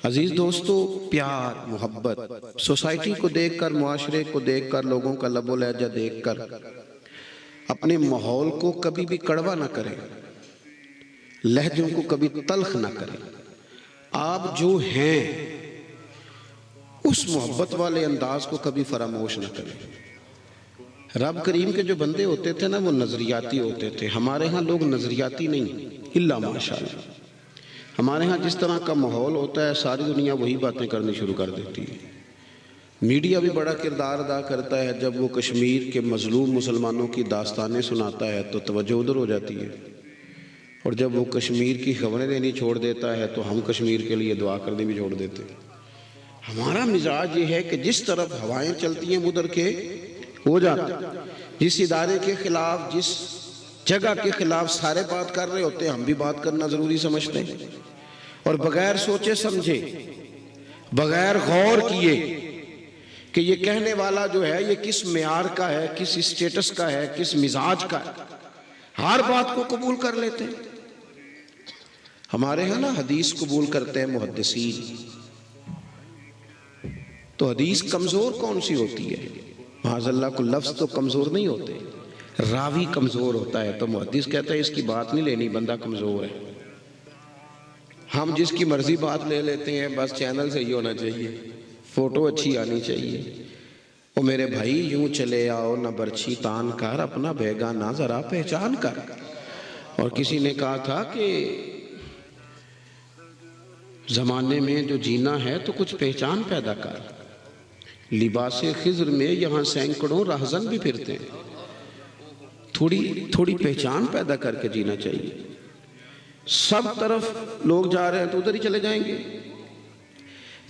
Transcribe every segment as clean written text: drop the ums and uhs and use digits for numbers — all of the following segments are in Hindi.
अजीज दोस्तों, प्यार मोहब्बत सोसाइटी को देखकर, मुआशरे को देखकर, लोगों का लबो लहजा देखकर अपने माहौल को कभी भी कड़वा ना करें, लहजों को कभी तल्ख ना करें। आप जो हैं उस मोहब्बत वाले अंदाज को कभी फरामोश ना करें। रब करीम के जो बंदे होते थे ना, वो नजरियाती होते थे। हमारे यहाँ लोग नजरियाती नहीं, इल्ला माशाअल्लाह। हमारे यहाँ जिस तरह का माहौल होता है, सारी दुनिया वही बातें करनी शुरू कर देती है। मीडिया भी बड़ा किरदार अदा करता है। जब वो कश्मीर के मजलूम मुसलमानों की दास्तानें सुनाता है तो तवज्जो उधर हो जाती है, और जब वो कश्मीर की खबरें देनी छोड़ देता है तो हम कश्मीर के लिए दुआ करनी भी छोड़ देते हैं। हमारा मिजाज ये है कि जिस तरफ हवाएं चलती हैं उधर के हो जाते। जिस इदारे के खिलाफ, जिस जगह के खिलाफ सारे बात कर रहे होते हैं, हम भी बात करना जरूरी समझते हैं, और बगैर सोचे समझे, बगैर गौर किए कि ये कहने वाला जो है ये किस मेयार का है, किस स्टेटस का है, किस मिजाज का है, हर बात को कबूल कर लेते हैं। हमारे यहाँ ना हदीस कबूल करते हैं मुहद्दिसीन। तो हदीस कमजोर कौन सी होती है? माज़अल्लाह को लफ्ज तो कमजोर नहीं होते, रावी कमजोर होता है। तो मुहद्दिस कहता है इसकी बात नहीं लेनी, बंदा कमजोर है। हम जिसकी मर्जी बात ले लेते हैं, बस चैनल सही होना चाहिए, फोटो अच्छी आनी चाहिए। ओ मेरे भाई, यूं चले आओ न बर्छी तान कर, अपना बेगाना जरा पहचान कर। और किसी ने कहा था कि जमाने में जो जीना है तो कुछ पहचान पैदा कर। लिबासे खिज्र में यहाँ सैकड़ों राहजन भी फिरते हैं। थोड़ी पहचान पैदा करके जीना चाहिए। सब तरफ लोग जा रहे हैं तो उधर ही चले जाएंगे।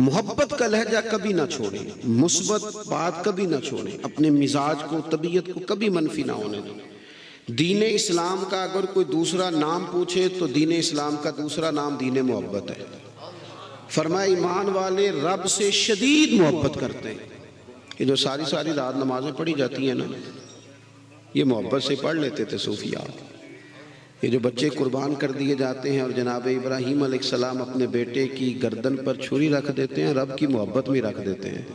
मोहब्बत का लहजा कभी ना छोड़ें, मुस्बत बात कभी ना छोड़ें, अपने मिजाज को, तबीयत को कभी मनफी ना होने दें। दीन इस्लाम का अगर कोई दूसरा नाम पूछे तो दीन इस्लाम का दूसरा नाम दीन मोहब्बत है। फरमाया ईमान वाले रब से शदीद मोहब्बत करते हैं। ये जो सारी सारी रात नमाजें पढ़ी जाती हैं ना, ये मोहब्बत से पढ़ लेते थे सूफिया। ये जो बच्चे कुर्बान कर दिए जाते हैं और जनाब इब्राहीम अलैहिस्सलाम अपने बेटे की गर्दन पर छुरी रख देते हैं, रब की मोहब्बत में रख देते हैं।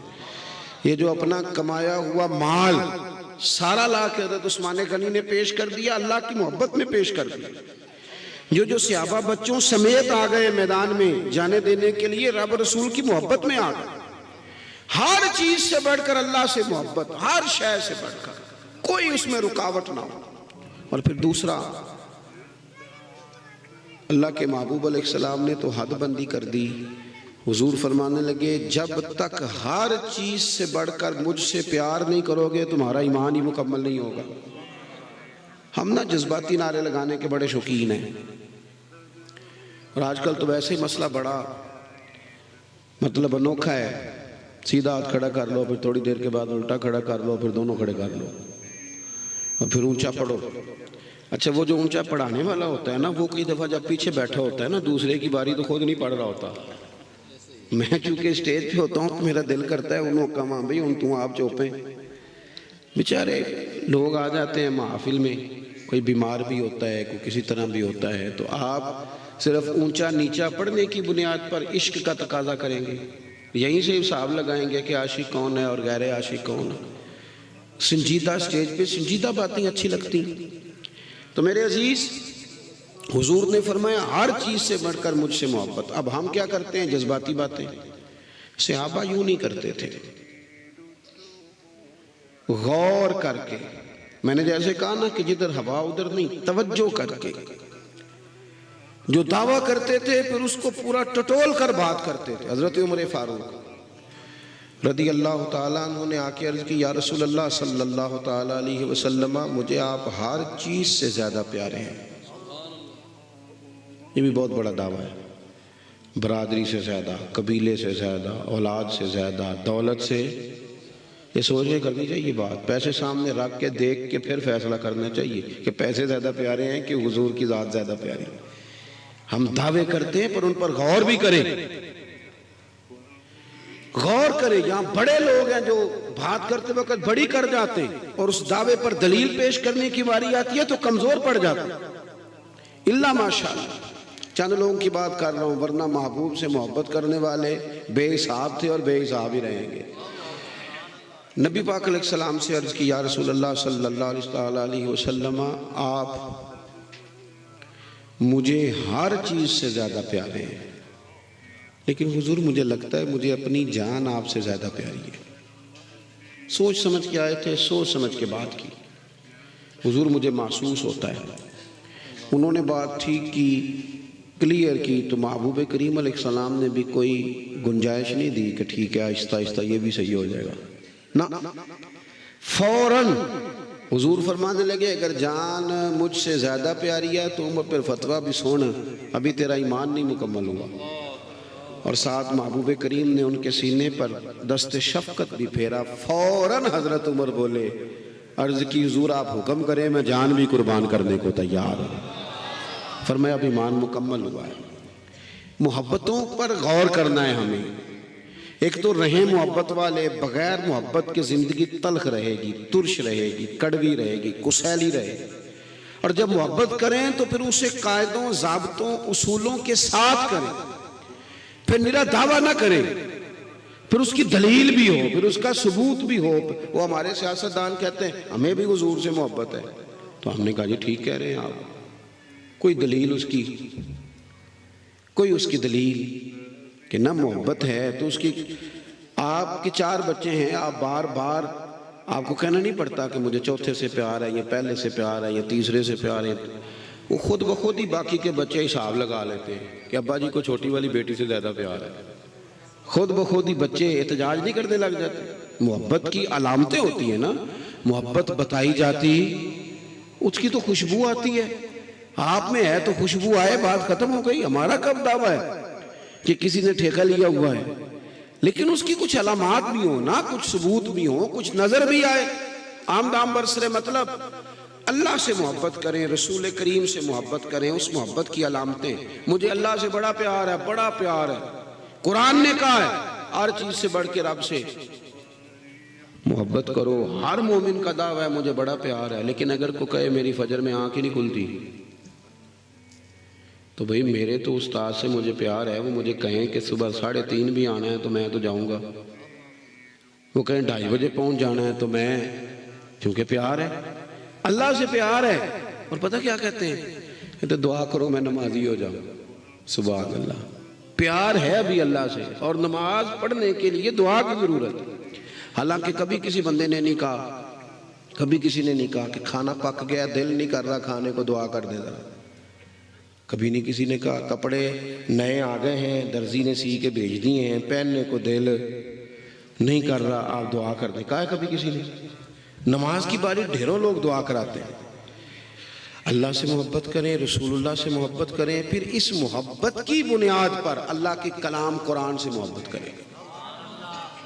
ये जो अपना कमाया हुआ माल सारा ला के हज़रत उस्मान गनी ने पेश कर दिया, अल्लाह की मोहब्बत में पेश कर दिया। जो सहाबा बच्चों समेत आ गए मैदान में जाने देने के लिए, रब रसूल की मोहब्बत में आ गए। हर चीज से बढ़कर अल्लाह से मोहब्बत, हर शय से बढ़कर, कोई उसमें रुकावट ना हो। और फिर दूसरा, अल्लाह के महबूब अलैहिस्सलाम ने तो हद बंदी कर दी। हुजूर फरमाने लगे, जब तक हर चीज से बढ़कर मुझसे प्यार नहीं करोगे तुम्हारा ईमान ही मुकम्मल नहीं होगा। हम ना जज्बाती नारे लगाने के बड़े शौकीन हैं, और आजकल तो वैसे ही मसला बड़ा मतलब अनोखा है। सीधा हाथ खड़ा कर लो, फिर थोड़ी देर के बाद उल्टा खड़ा कर लो, फिर दोनों खड़े कर लो, और फिर ऊंचा पढ़ो। अच्छा, वो जो ऊंचा पढ़ाने वाला होता है ना, वो कई दफ़ा जब पीछे बैठा होता है ना, दूसरे की बारी तो खुद नहीं पढ़ रहा होता। मैं चूँकि स्टेज पे होता हूँ तो मेरा दिल करता है उन्होंने कहा भाई उन तू आप चौपें। बेचारे लोग आ जाते हैं महफिल में, कोई बीमार भी होता है, कोई किसी तरह भी होता है, तो आप सिर्फ ऊंचा नीचा पढ़ने की बुनियाद पर इश्क का तकाजा करेंगे, यहीं से हिसाब लगाएंगे कि आशिक कौन है और गैर आशिक कौन है। संजीदा स्टेज पे संजीदा बातें अच्छी लगती। तो मेरे अजीज, हुजूर ने फरमाया हर चीज से बढ़कर मुझसे मोहब्बत। अब हम क्या करते हैं? जज्बाती बातें। सहाबा यूं नहीं करते थे, गौर करके। मैंने जैसे कहा ना कि जिधर हवा उधर नहीं, तवज्जो करके। जो दावा करते थे फिर उसको पूरा टटोल कर बात करते थे। हजरत उमर फारूक रदी अल्लाह ताला अन्हु ने आके अर्ज की, या रसूल अल्लाह सल्लल्लाहु ताला अलैहि वसल्लम, मुझे आप हर चीज से ज्यादा प्यारे हैं। ये भी बहुत बड़ा दावा है। बरादरी से ज्यादा, कबीले से ज्यादा, औलाद से ज्यादा, दौलत से। ये सोच के करनी चाहिए बात। पैसे सामने रख के देख के फिर फैसला करना चाहिए कि पैसे ज्यादा प्यारे हैं कि हुजूर की जात ज्यादा प्यारी है। हम दावे करते हैं पर उन पर गौर भी करें, गौर करें। यहाँ बड़े लोग हैं जो बात करते वक्त बड़ी कर जाते हैं, और उस दावे पर दलील पेश करने की बारी आती है तो कमजोर पड़ जाते हैं। इल्ला माशाअल्लाह चंद लोगों की बात कर रहा हूँ, वरना महबूब से मोहब्बत करने वाले बेहिसाब थे और बेहिसाब ही रहेंगे। नबी पाक अलैहिस्सलाम से अर्ज़ की, या रसूल अल्लाह सल्लल्लाहु अलैहि वसल्लम, आप मुझे हर चीज़ से ज़्यादा प्यारे हैं, लेकिन हुजूर मुझे लगता है मुझे अपनी जान आपसे ज़्यादा प्यारी है। सोच समझ के आए थे, सोच समझ के बात की। हुजूर मुझे महसूस होता है। उन्होंने बात ठीक की, क्लियर की, तो महबूब करीम अलैहिस्सलाम ने भी कोई गुंजाइश नहीं दी कि ठीक है आहिस्ता आहिस्ता ये भी सही हो जाएगा ना। फौरन हुजूर फरमाने लगे, अगर जान मुझसे ज़्यादा प्यारी है तो फिर फतवा भी सुन, अभी तेरा ईमान नहीं मुकम्मल हुआ। और साथ महबूब करीम ने उनके सीने पर दस्ते शफ़क़त भी फेरा। फौरन हज़रत उमर बोले, अर्ज़ की हुजूर आप हुक्म करें, मैं जान भी कुर्बान करने को तैयार हूँ। फरमाया अब ईमान मुकम्मल हुआ है। मोहब्बतों पर गौर करना है हमें। एक तो रहे मोहब्बत वाले, बगैर मोहब्बत की ज़िंदगी तल्ख रहेगी, तुर्श रहेगी, कड़वी रहेगी, कुसैली रहेगी। और जब मोहब्बत करें तो फिर उसे कायदों, ज़ाब्तों, उसूलों के साथ करें। फिर निरा दावा ना करें, फिर उसकी दलील भी हो, फिर उसका सबूत भी हो। वो हमारे सियासतदान कहते हैं हमें भी हुजूर से मोहब्बत है, तो हमने कहा जी ठीक कह रहे हैं आप। कोई दलील उसकी, कोई उसकी दलील कि ना मोहब्बत है तो उसकी। आपके 4 बच्चे हैं, आप बार बार आपको कहना नहीं पड़ता कि मुझे चौथे से प्यार है, या पहले से प्यार है, या तीसरे से प्यार है। वो खुद ब खुद ही बाकी के बच्चे हिसाब लगा लेते हैं कि अब्बा जी को छोटी वाली बेटी से ज़्यादा प्यार है। खुद ब खुद ही बच्चे एहतजाज नहीं करने लग जाते। मोहब्बत की अलामतें होती हैं ना, मोहब्बत बताई जाती, उसकी तो खुशबू आती है। आप में है तो खुशबू आए, बात खत्म हो गई। हमारा कब दावा है कि किसी ने ठेका लिया हुआ है, लेकिन उसकी कुछ अलामात भी हो ना, कुछ सबूत भी हो, कुछ नजर भी आए। आम दाम बरसरे मतलब अल्लाह से मोहब्बत करें, रसूल करीम से मोहब्बत करें, उस मोहब्बत की अलामतें। मुझे अल्लाह से बड़ा प्यार है, बड़ा प्यार है। कुरान ने कहा है हर चीज से बढ़ के रब से मोहब्बत करो। हर मोमिन का दावा है मुझे बड़ा प्यार है, लेकिन अगर को कहे मेरी फजर में आंख ही नहीं खुलती, तो भाई मेरे तो उस्ताद से मुझे प्यार है। वो मुझे कहें कि सुबह 3:30 भी आना है तो मैं तो जाऊंगा। वो कहें 2:30 बजे पहुंच जाना है तो मैं, क्योंकि प्यार है, अल्लाह से प्यार है। और पता क्या कहते हैं, तो दुआ करो मैं नमाजी हो जाऊं। सुभान अल्लाह, प्यार है अभी अल्लाह से, और नमाज पढ़ने के लिए दुआ की जरूरत है। हालांकि कभी किसी बंदे ने नहीं कहा, कभी किसी ने नहीं कहा कि खाना पक गया, दिल नहीं कर रहा खाने को, दुआ कर दे जरा। कभी नहीं किसी ने कहा कपड़े नए आ गए हैं, दर्जी ने सी के भेज दिए हैं, पहनने को दिल नहीं कर रहा, आप दुआ कर दें। कहा है कभी किसी ने? नमाज की बारी ढेरों लोग दुआ कराते हैं। अल्लाह से मोहब्बत करें, रसूलुल्लाह से मोहब्बत करें, फिर इस मोहब्बत की बुनियाद पर अल्लाह के कलाम कुरान से मोहब्बत करें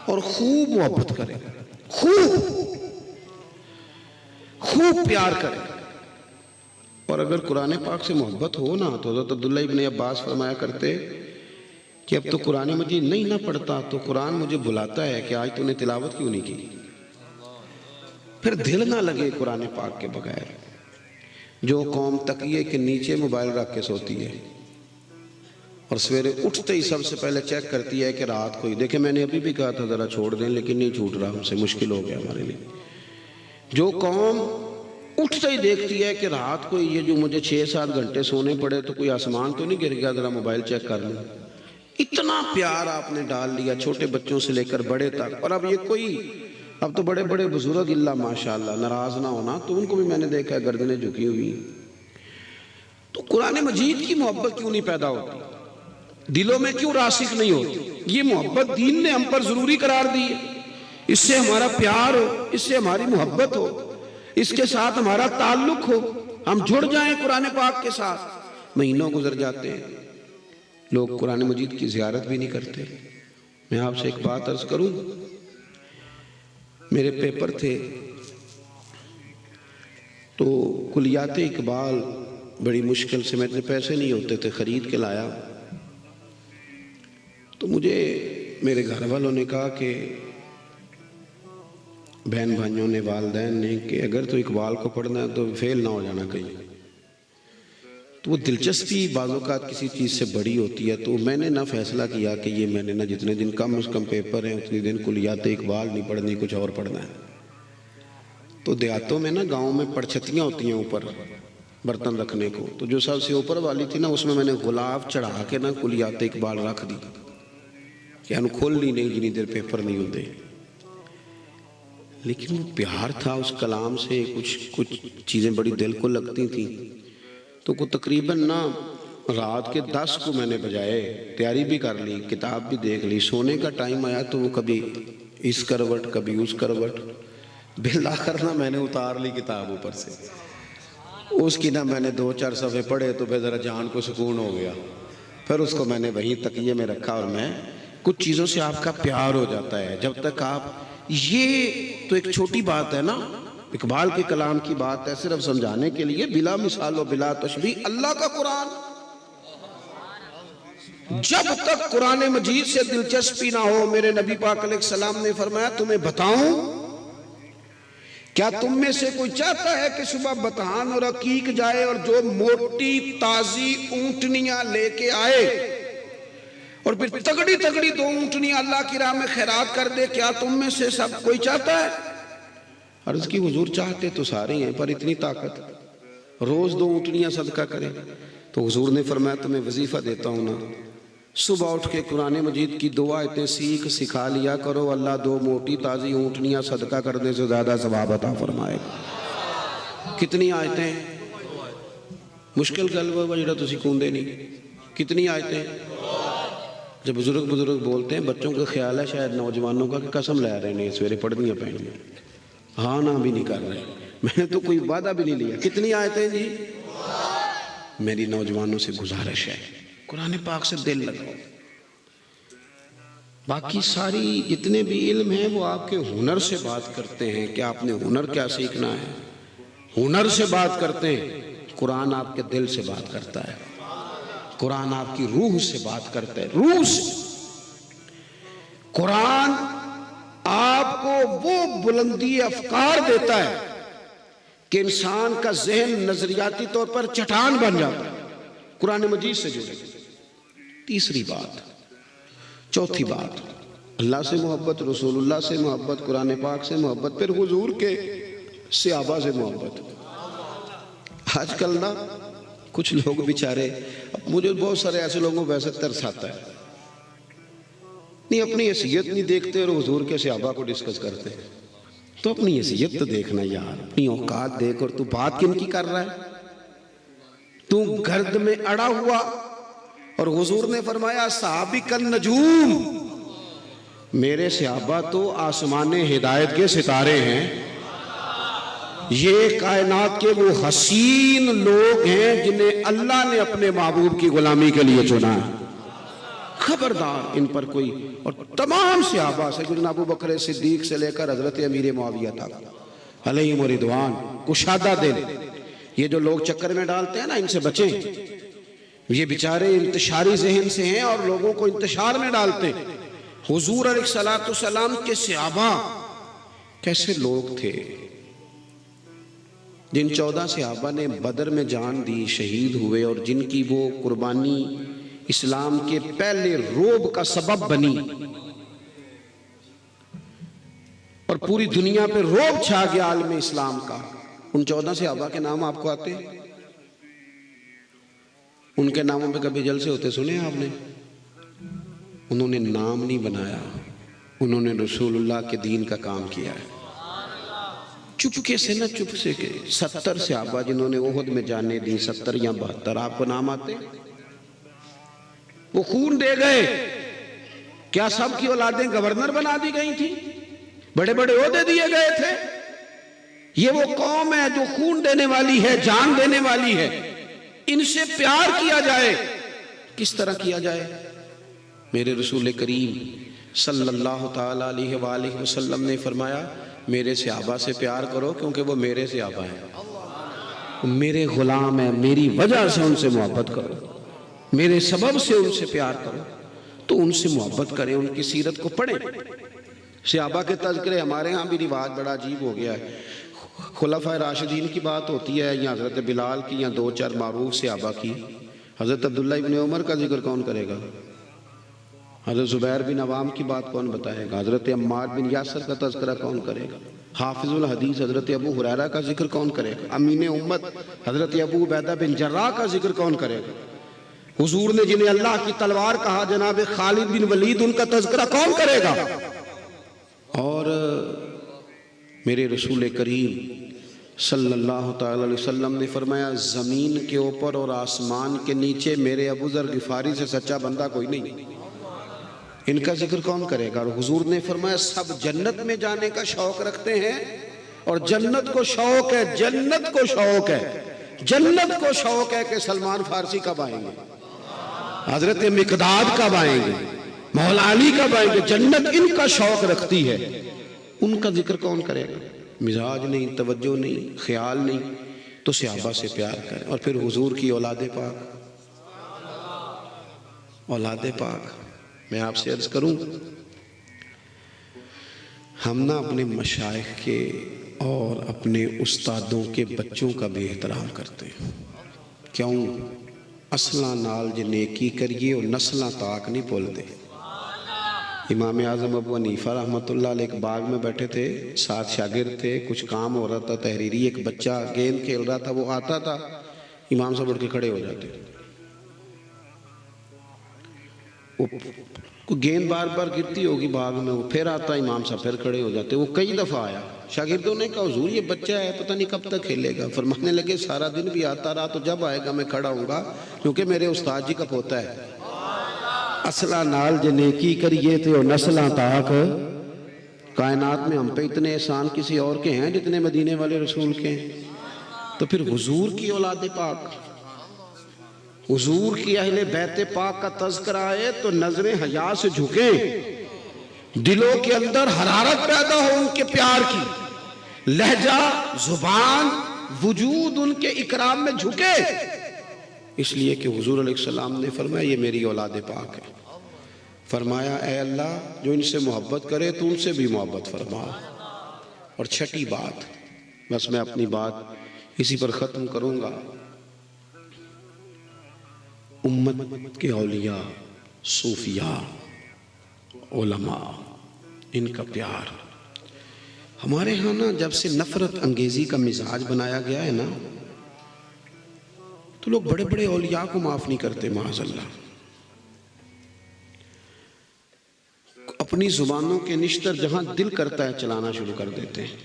और खूब मोहब्बत करें, खूब प्यार करें। और अगर कुरान पाक से मोहब्बत हो ना, तो हज़रत अब्दुल्लाह इब्न अब्बास फरमाया करते कि अब तो कुरान मजीद नहीं ना पढ़ता तो कुरान मुझे बुलाता है कि आज तूने तिलावत क्यों नहीं की। फिर दिल ना लगे कुरान पाक के बगैर। जो कौम तकिए के नीचे मोबाइल रख के सोती है और सवेरे उठते ही सबसे पहले चेक करती है कि रात कोई देखे। मैंने अभी भी कहा था ज़रा छोड़ दें, लेकिन नहीं छूट रहा हमसे, मुश्किल हो गया हमारे लिए। जो कौम उठते ही देखती है कि रात को ये जो मुझे 6-7 घंटे सोने पड़े तो कोई आसमान तो नहीं गिर गया, जरा मोबाइल चेक कर लूं। इतना प्यार आपने डाल लिया छोटे बच्चों से लेकर बड़े तक। और अब ये कोई, अब तो बड़े बड़े बुजुर्ग इल्ला माशाल्लाह नाराज ना होना, तो उनको भी मैंने देखा है गर्दनें झुकी हुई। तो कुरान मजीद की मोहब्बत क्यों नहीं पैदा होती, दिलों में क्यों रासिक नहीं होती? ये मोहब्बत दीन ने हम पर जरूरी करार दी है। इससे हमारा प्यार हो, इससे हमारी मोहब्बत हो, इसके साथ हमारा ताल्लुक हो, हम जुड़ जाएं कुरान पाक के साथ। महीनों गुजर जाते हैं, लोग कुरान मजीद की ज़ियारत भी नहीं करते। मैं आपसे एक बात अर्ज करूं, मेरे पेपर थे तो कुलियात इकबाल बड़ी मुश्किल से, मेरे पैसे नहीं होते थे, ख़रीद के लाया। तो मुझे मेरे घर वालों ने कहा कि बहन भाइयों ने, वालदैन ने, कि अगर तो इकबाल को पढ़ना है तो फेल ना हो जाना कहीं। तो वो दिलचस्पी बाज़-औक़ात किसी चीज़ से बड़ी होती है। तो मैंने ना फ़ैसला किया कि ये मैंने ना जितने दिन कम से कम पेपर हैं उतने दिन कुलियात इकबाल नहीं पढ़नी, कुछ और पढ़ना है। तो देहातों में ना, गाँव में पड़छतियाँ होती हैं ऊपर बर्तन रखने को, तो जो सबसे ऊपर वाली थी ना उसमें मैंने गुलाब चढ़ा के ना कुलियात इकबाल रख दी कि खोलनी नहीं जितनी देर पेपर नहीं होते। लेकिन वो प्यार था उस कलाम से, कुछ चीज़ें बड़ी दिल को लगती थी। तो को तकरीबन ना रात के 10 को मैंने बजाए, तैयारी भी कर ली, किताब भी देख ली। सोने का टाइम आया तो वो कभी इस करवट कभी उस करवट, बिल आकर ना मैंने उतार ली किताब ऊपर से। उसकी ना मैंने 2-4 सफ़े पढ़े तो फिर ज़रा जान को सुकून हो गया। फिर उसको मैंने वहीं तकिए में रखा। और मैं कुछ चीज़ों से आपका प्यार हो जाता है जब तक आप, ये तो एक छोटी बात है ना, इकबाल के कलाम की बात है सिर्फ समझाने के लिए, बिला मिसाल व बिला तशबीह अल्लाह का कुरान। जब तक कुरान मजीद से दिलचस्पी ना हो, मेरे नबी पाक अलैहिस्सलाम ने फरमाया तुम्हें बताऊं, क्या तुम में से कोई चाहता है कि सुबह बतहान और अकीक जाए और जो मोटी ताजी ऊंटनियां लेके आए और फिर तगड़ी तगड़ी 2 ऊंटनियां अल्लाह की राह में खैरात कर दे? क्या तुम में से सब कोई चाहता है? अर्ज की हुजूर चाहते तो सारे हैं, पर इतनी ताकत, रोज 2 ऊंटनियां सदका करें। तो हुजूर ने फरमाया तुम्हें वजीफा देता हूं ना, सुबह उठ के कुरान मजीद की 2 आयतें सिखा लिया करो, अल्लाह 2 मोटी ताजी ऊंटनियां सदका करने से ज्यादा सवाब अता फरमाएगा। कितनी आयतें? मुश्किल गल वो जो तुसी कूंदे नहीं। कितनी आयतें? जब बुजुर्ग बोलते हैं, बच्चों का ख्याल है शायद नौजवानों का कि कसम लै रहे हैं सवेरे पढ़नियां पैनियां, हाँ ना भी नहीं कर रहे। मैंने तो कोई वादा भी नहीं लिया। कितनी आयतें जी? मेरी नौजवानों से गुजारिश है, कुरान पाक से दिल लगाओ। बाकी सारी जितने भी इल्म हैं वो आपके हुनर से बात करते हैं कि आपने हुनर क्या सीखना है, हुनर से बात करते हैं। कुरान आपके दिल से बात करता है, कुरान आपकी रूह से बात करता है, रूह से। कुरान आपको वो बुलंदी अफकार देता है कि इंसान का जहन नजरियाती तौर पर चट्टान बन जाता है कुरान मजीद से जुड़े। तीसरी बात, चौथी बात, अल्लाह से मोहब्बत, रसूलुल्लाह से मोहब्बत, कुरान पाक से मोहब्बत, फिर हुजूर के सहाबा से मोहब्बत। आजकल ना कुछ लोग बेचारे, मुझे बहुत सारे ऐसे लोगों को वैसे तरस आता है, नहीं अपनी हैसियत नहीं देखते और हुजूर के सहाबा को डिस्कस करते हैं। तो अपनी हैसियत तो देखना यार, अपनी औकात देख। और तू बात किन की कर रहा है? तू गर्द में अड़ा हुआ, और हुजूर ने फरमाया साबिकन नजूम, मेरे सहाबा तो आसमान हिदायत के सितारे हैं। ये कायनात के वो हसीन लोग हैं जिन्हें अल्लाह ने अपने महबूब की गुलामी के लिए चुना है। खबरदार इन पर कोई, और तमाम सहाबा सैयदना अबू बकर सिद्दीक से लेकर हजरत अमीर मुआविया तक अलैहिम रिदवान, कुशादा दिल। ये जो लोग चक्कर में डालते हैं ना, इनसे बचें। ये बेचारे इंतशारी जहन से हैं और लोगों को इंतशार में डालते हैं। हुजूर अलैहिस्सलाम के सहाबा कैसे लोग थे? जिन 14 सहाबा ने बदर में जान दी, शहीद हुए, और जिनकी वो कुर्बानी इस्लाम के पहले रोब का सबब बनी और पूरी दुनिया पे रोब छा गया आलम इस्लाम का। उन 14 सहाबा के नाम आपको आते हैं? उनके नामों पे कभी जलसे होते सुने आपने? उन्होंने नाम नहीं बनाया, उन्होंने रसूलुल्लाह के दीन का काम किया है। चुपके से ना, चुप से के 70 सहाबा जिन्होंने ओहद में जाने दी, 70 या 72, आपको नाम आते? वो खून दे गए। क्या सबकी औलादें गवर्नर बना दी गई थी? बड़े बड़े ओहदे दिए गए थे? ये वो कौम है जो खून देने वाली है, जान देने वाली है। इनसे प्यार किया जाए, किस तरह किया जाए? मेरे रसूल करीम सल्लल्लाहु ताला अलैहि वसल्लम ने फरमाया, मेरे सहाबा से प्यार करो क्योंकि वो मेरे सहाबा हैं, मेरे गुलाम हैं, मेरी वजह से उनसे मोहब्बत करो, मेरे सबब से उनसे प्यार करो। तो उनसे मोहब्बत करें, उनकी सीरत को पढ़ें। सहाबा के तज़किरे हमारे यहाँ भी रिवाज बड़ा अजीब हो गया है। खुलाफा राशिदीन की बात होती है या हज़रत बिलाल की या दो चार मारूफ सहाबा की, हज़रत अब्दुल्ला इब्न उमर का जिक्र कौन करेगा? हज़रत ज़ुबैर बिन अवाम की बात कौन बताएगा? हज़रत अम्मार बिन यासर का तज़किरा कौन करेगा? हाफिज़ुल हदीस हज़रत अबू हुरैरा का जिक्र कौन करेगा? अमीन उम्मत हज़रत अबू उबैदा बिन जर्राह का जिक्र कौन करेगा? हुजूर ने जिन्हें अल्लाह की तलवार कहा जनाब खालिद बिन वलीद, उनका तज़किरा कौन करेगा? और मेरे रसूल करीम सल्लल्लाहु तआला अलैहि वसल्लम ने फरमाया, ज़मीन के ऊपर और आसमान के नीचे मेरे अबू ज़र गिफ़ारी से सच्चा बंदा कोई नहीं, इनका जिक्र कौन करेगा? और हुजूर ने फरमाया, सब जन्नत में जाने का शौक रखते हैं और जन्नत को शौक है, जन्नत को शौक है, जन्नत को शौक है कि सलमान फारसी कब आएंगे, हजरत मिकदाद कब आएंगे, मौला अली कब आएंगे, जन्नत इनका शौक रखती है, उनका जिक्र कौन करेगा? मिजाज नहीं, तवज्जो नहीं, ख्याल नहीं, तो सहाबा से प्यार करें। और फिर हुजूर की औलादे पाक, औलादे पाक, मैं आपसे अर्ज करूं, हम ना अपने मशाइख के और अपने उस्तादों के बच्चों का भी एहतराम करते हैं। क्यों? असला नाल जे नेकी करिए और नस्लां ताक नहीं भुलदे। इमाम आज़म अबू हनीफा रहमतुल्लाह अलैह एक बाग में बैठे थे, 7 शागिर्द थे, कुछ काम हो रहा था तहरीरी, एक बच्चा गेंद खेल रहा था, वो आता था, इमाम साहब उठ के खड़े हो जाते, वो गेंद बार बार गिरती होगी बाग में, वो फिर आता, इमाम साहब फिर खड़े हो जाते। वो कई दफ़ा आया, शागिर्दों ने कहा हुजूर ये बच्चा है, पता नहीं कब तक खेलेगा। फरमाने लगे सारा दिन भी आता रहा तो जब आएगा मैं खड़ा हूँगा, क्योंकि मेरे उस्ताद जी का पोता है। असला नाल जे नेकी करिए थे और नस्लां ताक, कायनात में हम पे इतने एहसान किसी और के हैं जितने मदीने वाले रसूल के हैं। तो फिर हुजूर की औलादे पाक, हुजूर की अहले बैत पाक का तज़किरा आए तो नजरें हया से झुके, दिलों के अंदर हरारत पैदा हो उनके प्यार की, लहजा जुबान वजूद उनके इकराम में झुके, इसलिए कि हुजूर अलैहिस्सलाम ने फरमाया ये मेरी औलादे पाक है। फरमाया ऐ अल्लाह जो इनसे मोहब्बत करे तो उनसे भी मोहब्बत फरमा। और छठी बात, बस मैं अपनी बात इसी पर ख़त्म करूँगा, उम्मत के औलिया, सूफिया, उलमा, इनका प्यार। हमारे यहाँ ना जब से नफ़रत अंगेज़ी का मिजाज बनाया गया है ना, तो लोग बड़े बड़े औलिया को माफ़ नहीं करते, माज़अल्लाह। अपनी ज़ुबानों के निश्तर जहाँ दिल करता है चलाना शुरू कर देते हैं।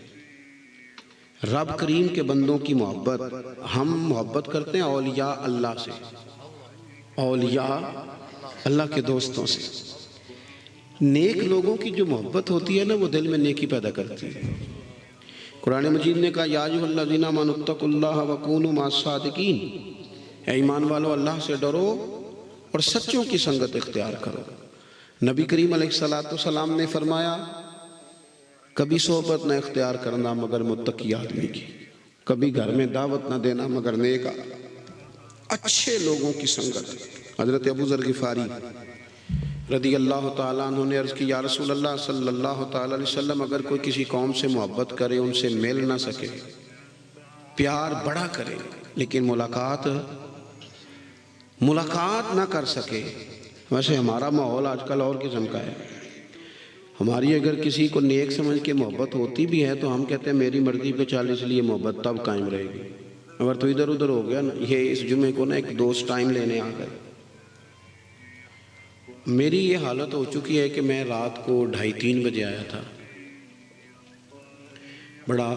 रब करीम के बंदों की मोहब्बत, हम मोहब्बत करते हैं औलिया अल्लाह से, औलिया अल्लाह के दोस्तों से। नेक लोगों की जो मोहब्बत होती है ना, वो दिल में नेकी पैदा करती है। कुरान मजीद ने कहा या अय्युहल्लज़ीना आमनुत्तक़ुल्लाह वकूनू मअस-सादिकीन, ऐ ईमान वालों अल्लाह से डरो और सच्चों की संगत इख्तियार करो। नबी करीम अलैहिस्सलाम ने फरमाया कभी सोहबत न इख्तियार करना मगर मुत्तकी आदमी की, कभी घर में दावत न देना मगर नेक अच्छे लोगों की संगत। हज़रत अबू ज़र गिफ़ारी रदी अल्लाह ताला अन्हु ने अर्ज़ की या रसूल अल्लाह सल्लल्लाहु ताला अलैहि वसल्लम, अगर कोई किसी कौम से मोहब्बत करे, उनसे मिल ना सके, प्यार बड़ा करे, लेकिन मुलाकात ना कर सके। वैसे हमारा माहौल आजकल और किस्म का है। हमारी अगर किसी को नेक समझ के मोहब्बत होती भी है तो हम कहते हैं मेरी मर्जी पे चल, इसलिए मोहब्बत तब कायम रहेगी। अगर तो इधर उधर हो गया ना, ये इस जुमे को ना एक दोस्त टाइम लेने आ गए, मेरी ये हालत हो चुकी है कि मैं रात को 2:30-3 बजे आया था, बड़ा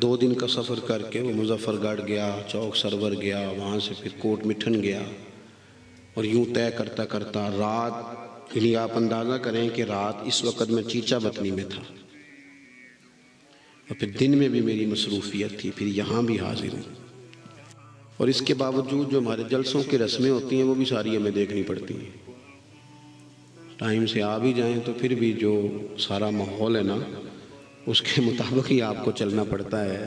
2 दिन का सफ़र करके वो मुजफ्फरगढ़ गया, चौक सरवर गया, वहाँ से फिर कोट मिठन गया, और यूँ तय करता करता रात, यानी आप अंदाज़ा करें कि रात इस वक़्त मैं चीचा वतनी में था, और फिर दिन में भी मेरी मसरूफ़ियत थी, फिर यहाँ भी हाजिर हूँ। और इसके बावजूद जो हमारे जलसों की रस्में होती हैं वो भी सारी हमें देखनी पड़ती हैं। टाइम से आ भी जाएं तो फिर भी जो सारा माहौल है ना, उसके मुताबिक ही आपको चलना पड़ता है।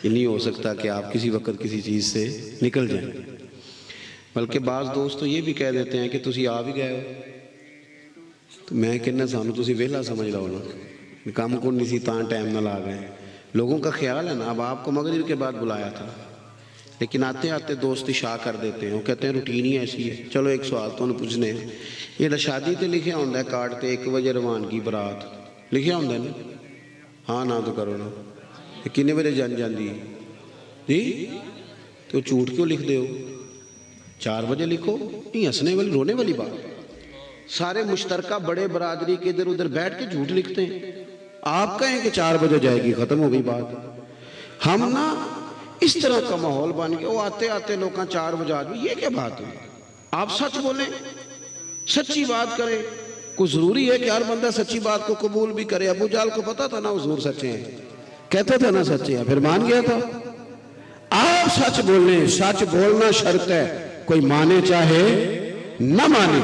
ये नहीं हो सकता कि आप किसी वक्त किसी चीज़ से निकल जाएं। बल्कि बाज़ दोस्त तो ये भी कह देते हैं कि तुसी आ भी गए हो, तो मैं कहना सानू तुसी वेला समझ लो ना, काम को नहीं सी तां टाइम नाल आ गए। लोगों का ख्याल है ना, अब आपको मगरिब के बाद बुलाया था, लेकिन आते आते दोस्त इशा कर देते हैं, वो कहते हैं रूटीन ही ऐसी है। चलो एक सवाल तो पूछने, ये शादी तो लिखे होंगे कार्ड ते 1 बजे रवानगी बरात लिखे होंगे ना, हाँ ना तो करो ना, किन्ने बजे जन जाती जी, तो झूठ क्यों लिख दे हो? 4 बजे लिखो। नहीं, हंसने वाली रोने वाली बात। सारे मुश्तरका बड़े बरादरी के इधर उधर बैठ के झूठ लिखते हैं। आप कहें कि 4 बजे जाएगी, खत्म हो गई बात। हम ना इस तरह का माहौल बन गया, वो आते आते लोग 4 बजे आ गए, ये क्या बात है? आप सच बोलें, सच्ची बात करें। कुछ जरूरी है कि हर बंदा सच्ची बात को कबूल भी करे? अबू जाल को पता था ना हुजूर सच्चे हैं, कहते थे ना सच्चे हैं, फिर मान गया था। आप सच बोलें, सच बोलना शर्त है, कोई माने चाहे न माने।